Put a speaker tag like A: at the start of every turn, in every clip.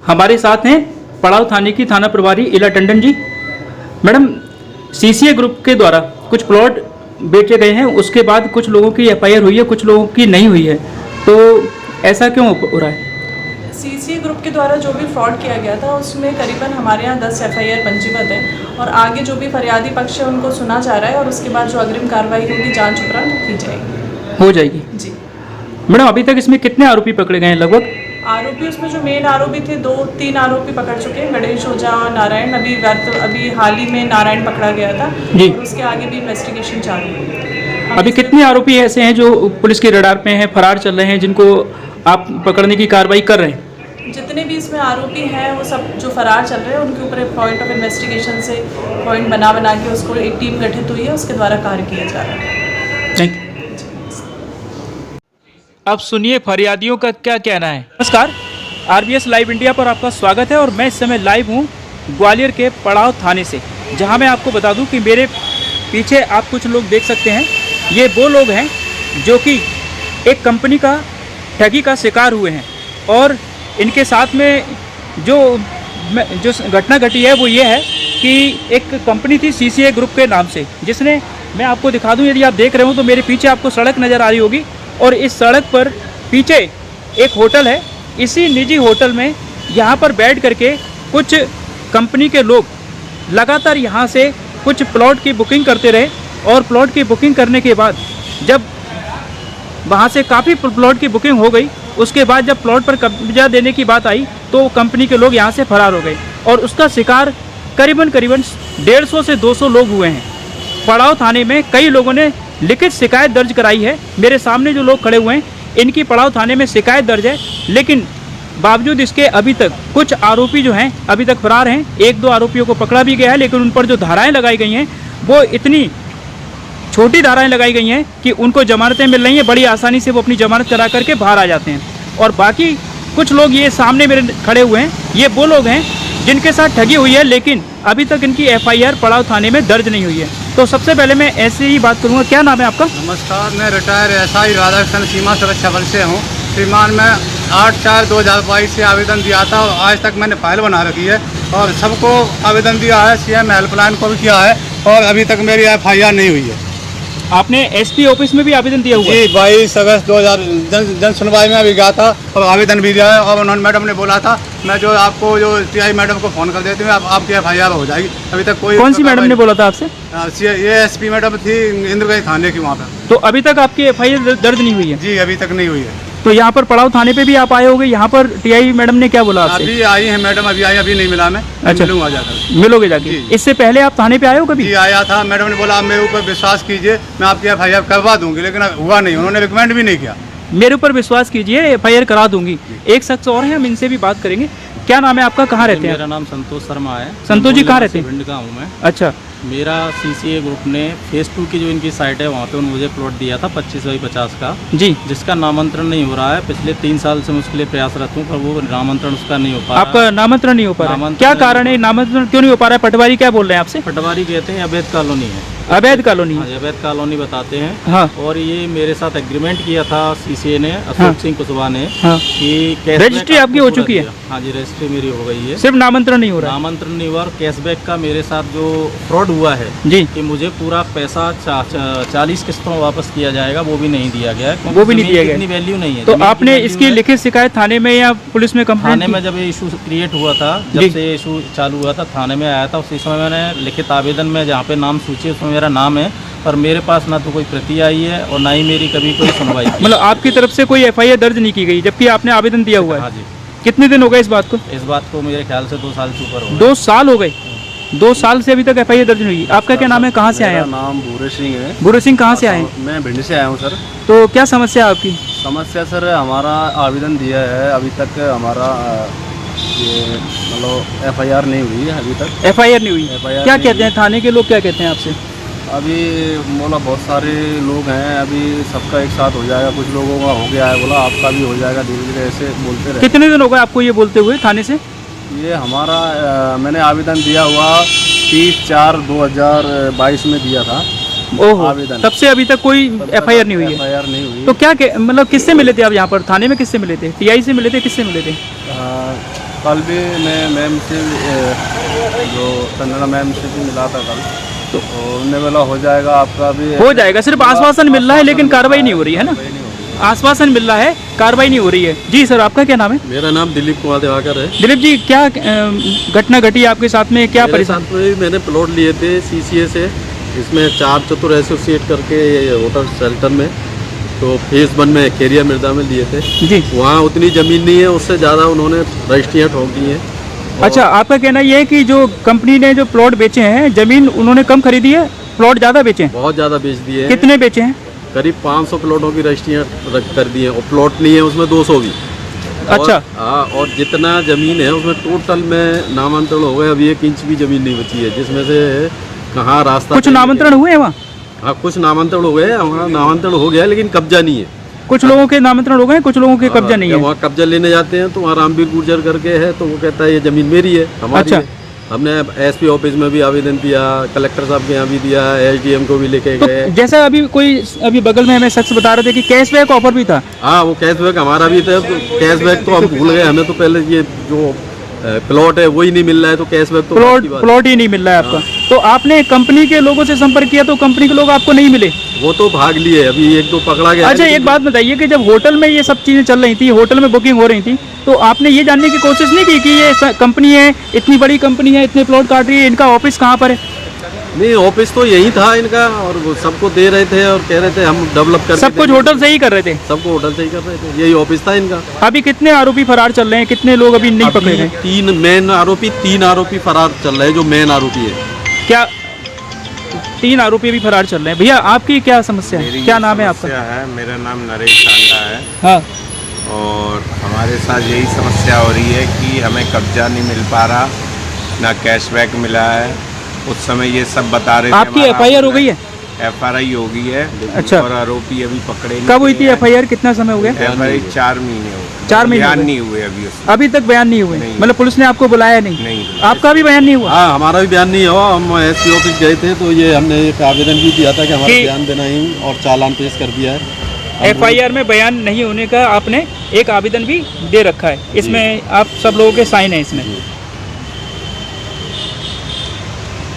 A: हमारे साथ हैं पड़ाव थाने की थाना प्रभारी इला Tandon ji. Madam, CCA group के द्वारा कुछ प्लॉट बेचे गए हैं, उसके बाद कुछ लोगों की एफआईआर हुई है, कुछ लोगों की नहीं हुई है, तो ऐसा क्यों हो रहा है?
B: सीसीए ग्रुप के द्वारा जो भी फ्रॉड किया गया था उसमें करीबन हमारे यहाँ 10 एफआईआर पंजीबद्ध है और आगे जो भी फरियादी पक्ष है उनको सुना जा रहा है और उसके बाद जो अग्रिम कार्रवाई होगी जांच उपरांत की जाएगी।
A: हो जाएगी जी। मैडम, अभी तक इसमें कितने आरोपी पकड़े गए हैं लगभग?
B: आरोपी उसमें जो मेन आरोपी थे 2-3 आरोपी पकड़ चुके हैं, गणेश ओझा और नारायण। अभी हाल ही में नारायण पकड़ा गया था
A: जी।
B: और उसके आगे भी इन्वेस्टिगेशन चालू है।
A: अभी कितने आरोपी ऐसे हैं जो पुलिस के रडार पे हैं, फरार चल रहे हैं, जिनको आप पकड़ने की कार्रवाई कर रहे हैं?
B: जितने भी इसमें आरोपी हैं वो सब जो फरार चल रहे हैं उनके ऊपर एक पॉइंट ऑफ इन्वेस्टिगेशन से पॉइंट बना के उसको एक टीम गठित हुई है, उसके द्वारा कार्य किया जा रहा है।
A: Thank you. अब सुनिए फरियादियों का क्या कहना है। नमस्कार, आरबीएस लाइव इंडिया पर आपका स्वागत है और मैं इस समय लाइव हूँ ग्वालियर के पड़ाव थाने से, जहाँ मैं आपको बता दूँ कि मेरे पीछे आप कुछ लोग देख सकते हैं। ये वो लोग हैं जो कि एक कंपनी का ठगी का शिकार हुए हैं और इनके साथ में जो घटना घटी है वो ये है कि एक कंपनी थी सीसीए ग्रुप के नाम से, जिसने, मैं आपको दिखा दूं, यदि आप देख रहे हो तो मेरे पीछे आपको सड़क नज़र आ रही होगी और इस सड़क पर पीछे एक होटल है। इसी निजी होटल में यहाँ पर बैठ करके कुछ कंपनी के लोग लगातार यहाँ से कुछ प्लॉट की बुकिंग करते रहे और प्लॉट की बुकिंग करने के बाद जब वहाँ से काफ़ी प्लॉट की बुकिंग हो गई, उसके बाद जब प्लॉट पर कब्जा देने की बात आई तो कंपनी के लोग यहाँ से फरार हो गए और उसका शिकार करीबन 150 से 200 लोग हुए हैं। पड़ाव थाने में कई लोगों ने लिखित शिकायत दर्ज कराई है। मेरे सामने जो लोग खड़े हुए हैं इनकी पड़ाव थाने में शिकायत दर्ज है, लेकिन बावजूद इसके अभी तक कुछ आरोपी जो हैं अभी तक फरार हैं। 1-2 आरोपियों को पकड़ा भी गया है, लेकिन उन पर जो धाराएँ लगाई गई हैं वो इतनी छोटी धाराएं लगाई गई हैं कि उनको जमानतें मिल रही हैं, बड़ी आसानी से वो अपनी जमानत करा करके बाहर आ जाते हैं। और बाकी कुछ लोग ये सामने मेरे खड़े हुए हैं, ये वो लोग हैं जिनके साथ ठगी हुई है, लेकिन अभी तक इनकी एफआईआर पड़ाव थाने में दर्ज नहीं हुई है। तो सबसे पहले मैं ऐसे ही बात करूँगा, क्या नाम है आपका?
C: नमस्कार, मैं रिटायर एसआई राधाकृष्ण सीमा सुरक्षा बल से हूँ। श्रीमान, मैं 8/4/2022 से आवेदन दिया था और आज तक मैंने फाइल बना रखी है और सबको आवेदन दिया है, सीएम हेल्पलाइन को भी किया है और अभी तक मेरी एफआईआर नहीं हुई है।
A: आपने एसपी ऑफिस में भी आवेदन दिया हुआ है?
C: जी, 22 अगस्त 2000 जन सुनवाई में अभी गया था और आवेदन भी दिया है और उन्होंने, मैडम ने बोला था मैं जो आपको जो टीआई मैडम को फ़ोन कर देती हूँ, आपकी एफआईआर हो जाएगी। अभी तक कोई,
A: कौन सी मैडम ने बोला था आपसे?
C: ये एसपी मैडम थी इंद्रगंज थाने की, वहाँ पर।
A: तो अभी तक आपकी एफआईआर दर्ज नहीं हुई है?
C: जी, अभी तक नहीं हुई है।
A: तो यहाँ पर पड़ाव थाने पे भी आप आए होंगे, यहाँ पर टीआई मैडम ने क्या बोला आपसे?
C: अभी आई है मैडम, अभी आई, अभी नहीं मिला मैं।
A: अच्छा,
C: मिलूंगा जाकर।
A: मिलोगे जाके? इससे पहले आप थाने पे आए हो कभी?
C: जी, आया था। मैडम ने बोला आप मेरे ऊपर विश्वास कीजिए, मैं आपकी एफआईआर करवा दूंगी, लेकिन हुआ नहीं। उन्होंने रिकमेंड भी नहीं किया।
A: मेरे ऊपर विश्वास कीजिए, एफआईआर करा दूंगी। एक शख्स और है, हम इनसे भी बात करेंगे। क्या नाम है आपका, कहाँ रहते हैं?
D: मेरा नाम संतोष शर्मा है।
A: संतोष जी कहाँ रहते हैं?
D: भिंड का हूँ मैं।
A: अच्छा।
D: मेरा सीसीए ग्रुप ने फेज़ 2 की जो इनकी साइट है वहाँ पे उन्होंने मुझे प्लॉट दिया था 25/50 का
A: जी,
D: जिसका नामांतरण नहीं हो रहा है। पिछले 3 साल से मैं उसके लिए प्रयासरत हूँ, पर वो नामांतरण उसका नहीं हो पा रहा।
A: आपका नामांतरण नहीं हो पा रहा है? क्या कारण है, नामांतरण क्यों नहीं हो पा रहा है? पटवारी क्या बोल रहे हैं आपसे?
D: पटवारी कहते हैं अवैध कॉलोनी है।
A: अवैध कॉलोनी?
D: हाँ, अवैध कॉलोनी बताते हैं।
A: हाँ।
D: और ये मेरे साथ एग्रीमेंट किया था सीसीए ने, अशोक सिंह कुशवाहा ने,
A: हाँ,
D: कि
A: रजिस्ट्री आपकी हो चुकी है?
D: हाँ जी, रजिस्ट्री मेरी हो गई है,
A: सिर्फ नामांतरण नहीं हो रहा है?
D: नामांतरण नहीं हुआ और कैशबैक का मेरे साथ जो फ्रॉड हुआ है
A: जी,
D: कि मुझे पूरा पैसा 40 किस्तों में वापस किया जाएगा, वो भी नहीं दिया गया है।
A: वो भी नहीं दिया गया?
D: इतनी वैल्यू नहीं है।
A: तो आपने इसकी लिखित शिकायत थाने में या पुलिस में कंप्लेंट?
D: थाने में जब ये इशू क्रिएट हुआ था, जब से ये इशू चालू हुआ था, थाने में आया था। उसी समय मैंने लिखित आवेदन में, जहाँ पे नाम सूची उसमें मेरा नाम है, पर मेरे पास ना तो कोई प्रति आई है और ना ही मेरी कभी कोई सुनवाई।
A: मतलब आपकी तरफ से कोई एफआईआर दर्ज नहीं की गई, जबकि आपने आवेदन दिया हुआ है?
D: हाँ जी।
A: कितने दिन हो गए इस बात को?
D: इस बात को मेरे ख्याल से 2 साल से ऊपर हो गए।
A: 2 साल हो गए? 2 साल से अभी तक एफआईआर दर्ज नहीं हुई। आपका क्या नाम है, कहाँ से आए हैं?
E: मेरा नाम भूरे सिंह है।
A: भूरे सिंह कहाँ से आए हैं?
E: मैं भिंड से आया हूँ सर।
A: तो क्या समस्या है आपकी?
E: समस्या सर, हमारा आवेदन दिया है, अभी तक हमारा ये मतलब एफआईआर नहीं हुई है अभी तक।
A: एफआईआर नहीं हुई?
E: FIR
A: क्या
E: नहीं
A: कहते हैं थाने के लोग, क्या कहते हैं आपसे?
E: अभी बोला बहुत सारे लोग हैं, अभी सबका एक साथ हो जाएगा, कुछ लोगों का हो गया है, बोला आपका भी हो जाएगा धीरे धीरे, ऐसे बोलते रहे।
A: कितने दिन हो गए आपको ये बोलते हुए थाने से?
E: ये हमारा मैंने आवेदन दिया हुआ 30/4/2022 में दिया था
A: ओहो,
E: आवेदन।
A: तब से अभी तक कोई एफआईआर नहीं हुई है?
E: एफआईआर नहीं हुई।
A: तो क्या मतलब किससे मिले थे आप यहाँ पर थाने में? किससे मिले थे? टीआई से मिले थे, किससे मिले थे?
E: कल भी मैं मैम से जो संजना मैम से भी मिला था कल, तो उन्होंने बोला हो जाएगा आपका भी।
A: हो जाएगा, सिर्फ आश्वासन मिल रहा है लेकिन कार्रवाई नहीं हो रही है ना। आश्वासन मिल रहा है, कार्रवाई नहीं हो रही है। जी सर, आपका क्या नाम है?
F: मेरा नाम दिलीप कुमार दिवाकर है।
A: दिलीप जी, क्या घटना घटी आपके साथ में, क्या
F: मेरे
A: परेशानी?
F: साथ में मैंने प्लॉट लिए थे CCA से, इसमें 4 चतुर एसोसिएट करके होटल शेल्टर में, तो फेज 1 में खेरिया मृदा में लिए थे
A: जी।
F: वहाँ उतनी ज़मीन नहीं है, उससे ज़्यादा उन्होंने रजिस्ट्रियाँ ठोक दी हैं।
A: अच्छा, आपका कहना ये है कि जो कंपनी ने जो प्लॉट बेचे हैं, जमीन उन्होंने कम खरीदी है, प्लॉट ज़्यादा बेचे हैं?
F: बहुत ज़्यादा बेच दिए हैं।
A: कितने बेचे हैं?
F: करीब 500 प्लॉटों की रजिस्ट्रियाँ कर दी हैं, और प्लॉट नहीं है उसमें 200 भी।
A: अच्छा।
F: हाँ, और जितना ज़मीन है उसमें टोटल में नामांतरण हो गए, अभी 1 इंच भी ज़मीन नहीं बची है, जिसमें से कहाँ रास्ता।
A: कुछ नामांतरण हुए हैं वहाँ?
F: हाँ, कुछ नामांतरण हो गए, हमारा नामांतरण हो गया लेकिन कब्जा नहीं है।
A: कुछ लोगों के नामांतरण हो गए, कुछ लोगों के कब्जा नहीं है।
F: वहाँ कब्जा लेने जाते हैं तो वहाँ रामवीर गुर्जर करके है, तो वो कहता है ये ज़मीन मेरी है, हमारी
A: अच्छा।
F: है। हमने SP ऑफिस में भी आवेदन दिया, कलेक्टर साहब के यहाँ भी दिया, SDM को भी लेके
A: तो
F: गए।
A: जैसा अभी बगल में हमें शख्स बता रहे थे कि कैशबैक ऑफर भी था।
F: हाँ, वो कैशबैक हमारा भी था, तो कैशबैक तो हम भूल गए, हमें तो पहले ये जो प्लॉट है वही नहीं मिल रहा है, तो कैशबैक तो बात की बात है।
A: प्लॉट ही नहीं मिल रहा है आपका। तो आपने कंपनी के लोगों से संपर्क किया तो कंपनी के लोग आपको नहीं मिले?
F: वो तो भाग लिए, अभी 1-2 पकड़ा गया।
A: अच्छा, एक बात बताइए कि जब होटल में ये सब चीज़ें चल रही थी, होटल में बुकिंग हो रही थी, तो आपने ये जानने की कोशिश नहीं की कि ये कंपनी है, इतनी बड़ी कंपनी है, इतने प्लॉट काट रही है, इनका ऑफिस कहाँ पर है?
F: नहीं, ऑफिस तो यही था इनका, और वो सबको दे रहे थे और कह रहे थे हम डेवलप कर।
A: सब कुछ होटल से ही कर रहे थे?
F: सबको होटल से ही कर रहे थे, यही ऑफिस था इनका।
A: अभी कितने आरोपी फरार चल रहे हैं, कितने लोग अभी नहीं पकड़े गए?
F: 3 मेन आरोपी, 3 आरोपी फरार चल रहे हैं, जो मेन आरोपी है।
A: क्या 3 आरोपी भी फरार चल रहे हैं? भैया, आपकी क्या समस्या है, क्या नाम है आपका?
G: है, मेरा नाम नरेश टांडा है।
A: हाँ।
G: और हमारे साथ यही समस्या हो रही है कि हमें कब्जा नहीं मिल पा रहा, ना कैशबैक मिला है। उस समय ये सब बता रहे थे।
A: आपकी FIR हो गई है?
G: FRI हो गई है।
A: अच्छा।
G: और आरोपी अभी पकड़े नहीं।
A: कब हुई थी FIR, कितना समय हो गया?
G: FRI 4 महीने हो गए।
A: 4 महीने
G: बयान नहीं हुए अभी उसमें।
A: अभी तक बयान नहीं हुए?
G: नहीं।
A: मतलब पुलिस ने आपको बुलाया नहीं?
G: नहीं।
A: आपका भी बयान नहीं हुआ?
F: हाँ, हमारा भी बयान नहीं हुआ। हम SP ऑफिस गए थे, तो ये हमने एक आवेदन भी दिया था कि हमारा बयान देना ही, और चालान पेश कर दिया है।
A: FIR में बयान नहीं होने का आपने एक आवेदन भी दे रखा है, इसमें आप सब लोगों के साइन है इसमें।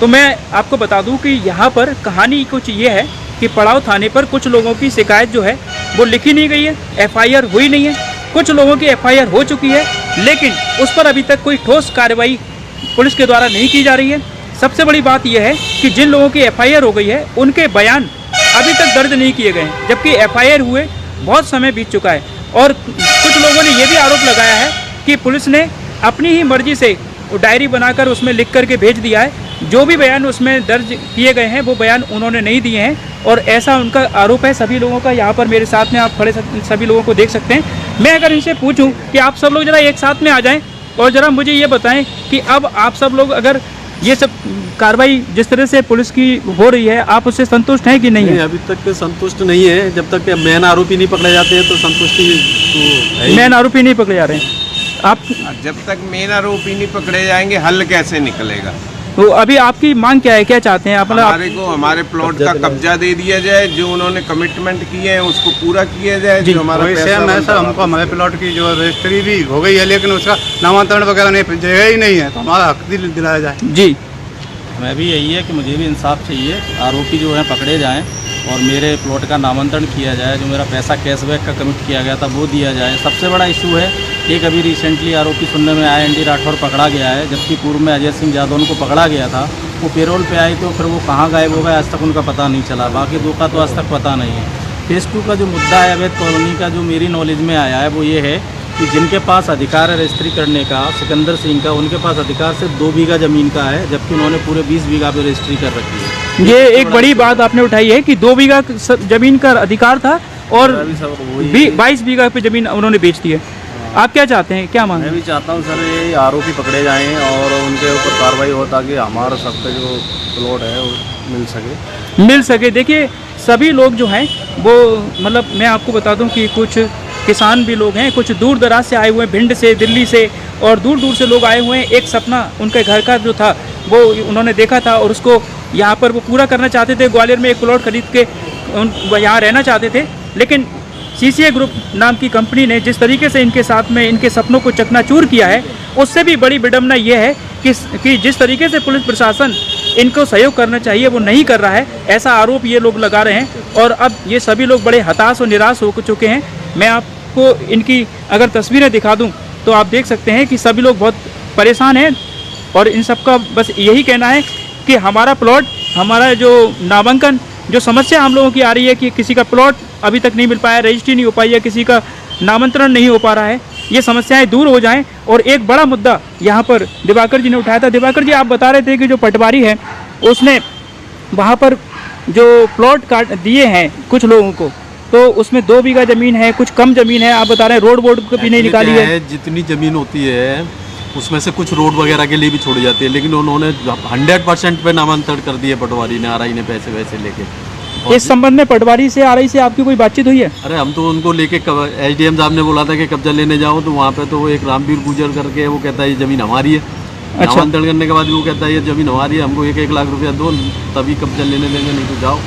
A: तो मैं आपको बता दूं कि यहाँ पर कहानी कुछ ये है कि पड़ाव थाने पर कुछ लोगों की शिकायत जो है वो लिखी नहीं गई है, FIR हुई नहीं है। कुछ लोगों की FIR हो चुकी है, लेकिन उस पर अभी तक कोई ठोस कार्रवाई पुलिस के द्वारा नहीं की जा रही है। सबसे बड़ी बात यह है कि जिन लोगों की FIR हो गई है उनके बयान अभी तक दर्ज नहीं किए गए हैं, जबकि FIR हुए बहुत समय बीत चुका है। और कुछ लोगों ने ये भी आरोप लगाया है कि पुलिस ने अपनी ही मर्जी से डायरी बनाकर उसमें लिख करके भेज दिया है, जो भी बयान उसमें दर्ज किए गए हैं वो बयान उन्होंने नहीं दिए हैं, और ऐसा उनका आरोप है सभी लोगों का। यहाँ पर मेरे साथ में आप खड़े सभी लोगों को देख सकते हैं। मैं अगर इनसे पूछूं कि आप सब लोग ज़रा एक साथ में आ जाएं और ज़रा मुझे ये बताएं कि अब आप सब लोग अगर ये सब कार्रवाई जिस तरह से पुलिस की हो रही है, आप उससे संतुष्ट हैं कि नहीं है?
F: अभी तक संतुष्ट नहीं है। जब तक मेन आरोपी नहीं पकड़े जाते हैं तो संतुष्टि तो है।
A: मेन आरोपी नहीं पकड़े जा रहे हैं आप?
G: जब तक मेन आरोपी नहीं पकड़े जाएंगे हल कैसे निकलेगा?
A: तो अभी आपकी मांग क्या है, क्या चाहते हैं आप?
G: हमारे को हमारे प्लॉट का कब्जा दे दिया जाए, जो उन्होंने कमिटमेंट किए हैं उसको पूरा किया जाए, जो हमारा
C: वही
G: पैसा
C: सेम है
G: बनता
C: सर। हमको हमारे प्लॉट की जो रजिस्ट्री भी हो गई है, लेकिन उसका नामांतरण वगैरह नहीं, जगह ही नहीं है, तो हमारा हक दिलाया जाए।
A: जी,
D: हमें भी यही है कि मुझे भी इंसाफ चाहिए, आरोपी जो हैं पकड़े जाएं और मेरे प्लॉट का नामांतरण किया जाए, जो मेरा पैसा कैशबैक का कमिट किया गया था वो दिया जाए। सबसे बड़ा इशू है, एक अभी रिसेंटली आरोपी सुनने में आया ND राठौर पकड़ा गया है, जबकि पूर्व में अजय सिंह यादव को पकड़ा गया था। वो पेरोल पे आई तो फिर वो कहाँ गायब हो गए आज तक उनका पता नहीं चला। बाकी 2 का तो आज तक पता नहीं है। फेज़ 2 का जो मुद्दा है अवैध कॉलोनी का, जो मेरी नॉलेज में आया है वो ये है कि जिनके पास अधिकार है रजिस्ट्री करने का, सिकंदर सिंह का, उनके पास अधिकार सिर्फ 2 बीघा ज़मीन का है, जबकि उन्होंने पूरे 20 बीघा पे रजिस्ट्री कर रखी है।
A: ये एक बड़ी बात आपने उठाई है कि 2 बीघा जमीन का अधिकार था और 22 बीघा पे जमीन उन्होंने बेच दी है। आप क्या चाहते हैं, क्या मांग?
E: मैं भी चाहता हूँ सर ये आरोपी पकड़े जाएं और उनके ऊपर कार्रवाई हो, ताकि हमारा सबका जो प्लॉट है वो मिल सके।
A: देखिए, सभी लोग जो हैं वो, मतलब मैं आपको बता दूं कि कुछ किसान भी लोग हैं, कुछ दूर दराज से आए हुए हैं, भिंड से, दिल्ली से और दूर दूर से लोग आए हुए हैं। एक सपना उनके घर का जो था वो उन्होंने देखा था और उसको यहाँ पर वो पूरा करना चाहते थे। ग्वालियर में एक प्लॉट खरीद के यहाँ रहना चाहते थे, लेकिन सीसीए ग्रुप नाम की कंपनी ने जिस तरीके से इनके साथ में इनके सपनों को चकनाचूर किया है, उससे भी बड़ी विडंबना ये है कि जिस तरीके से पुलिस प्रशासन इनको सहयोग करना चाहिए वो नहीं कर रहा है, ऐसा आरोप ये लोग लगा रहे हैं। और अब ये सभी लोग बड़े हताश और निराश हो चुके हैं। मैं आपको इनकी अगर तस्वीरें दिखा दूं तो आप देख सकते हैं कि सभी लोग बहुत परेशान हैं और इन सबका बस यही कहना है कि हमारा प्लॉट, हमारा जो नामांकन, जो समस्या हम लोगों की आ रही है कि किसी का प्लॉट अभी तक नहीं मिल पाया, रजिस्ट्री नहीं हो पाई है, किसी का नामांतरण नहीं हो पा रहा है, ये समस्याएं दूर हो जाएं। और एक बड़ा मुद्दा यहाँ पर दिवाकर जी ने उठाया था। दिवाकर जी, आप बता रहे थे कि जो पटवारी है उसने वहाँ पर जो प्लॉट काट दिए हैं कुछ लोगों को, तो उसमें 2 बीघा ज़मीन है, कुछ कम ज़मीन है, आप बता रहे हैं रोड बोर्ड को भी नहीं निकाली है।
F: जितनी ज़मीन होती है उसमें से कुछ रोड वगैरह के लिए भी छोड़ी जाती है, लेकिन उन्होंने 100% पे नामांतरण कर दिए पटवारी ने, आरआई ने पैसे वैसे लेके।
A: इस संबंध में पटवारी से, आरआई से आपकी कोई बातचीत हुई है?
F: अरे हम तो उनको लेके एसडीएम साहब ने बोला था कि कब्जा लेने जाओ, तो वहाँ पे तो वो एक रामवीर गुजर करके वो कहता है ये ज़मीन हमारी है।
A: अच्छा।
F: नामांतरण करने के बाद भी वो कहता है ये ज़मीन हमारी है, हमको 1-1 लाख रुपया दो तभी कब्जा लेने देंगे, नहीं तो जाओ।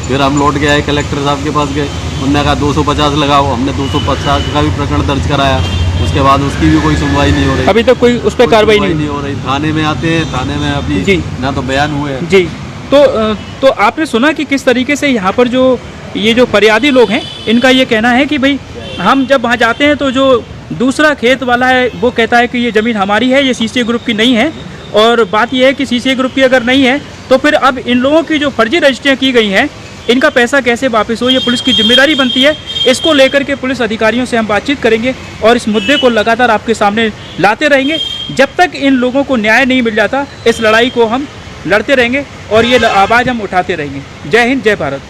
F: फिर हम लौट के आए, कलेक्टर साहब के पास गए, उन्होंने कहा 250 लगाओ, हमने 250 का भी प्रकरण दर्ज कराया। उसके बाद उसकी भी कोई सुनवाई नहीं हो रही,
A: अभी तक कोई उस पर कार्रवाई नहीं
F: हो रही। थाने में आते हैं, थाने में अभी
A: जी
F: ना तो बयान हुए
A: जी। तो आपने सुना कि किस तरीके से यहाँ पर जो ये जो फरियादी लोग हैं इनका ये कहना है कि भाई हम जब वहाँ जाते हैं तो जो दूसरा खेत वाला है वो कहता है कि ये ज़मीन हमारी है, ये सीसीए ग्रुप की नहीं है। और बात यह है कि सीसीए ग्रुप की अगर नहीं है तो फिर अब इन लोगों की जो फर्जी रजिस्ट्रियाँ की गई हैं इनका पैसा कैसे वापस हो, ये पुलिस की जिम्मेदारी बनती है। इसको लेकर के पुलिस अधिकारियों से हम बातचीत करेंगे और इस मुद्दे को लगातार आपके सामने लाते रहेंगे जब तक इन लोगों को न्याय नहीं मिल जाता। इस लड़ाई को हम लड़ते रहेंगे और ये आवाज़ हम उठाते रहेंगे। जय हिंद, जय भारत।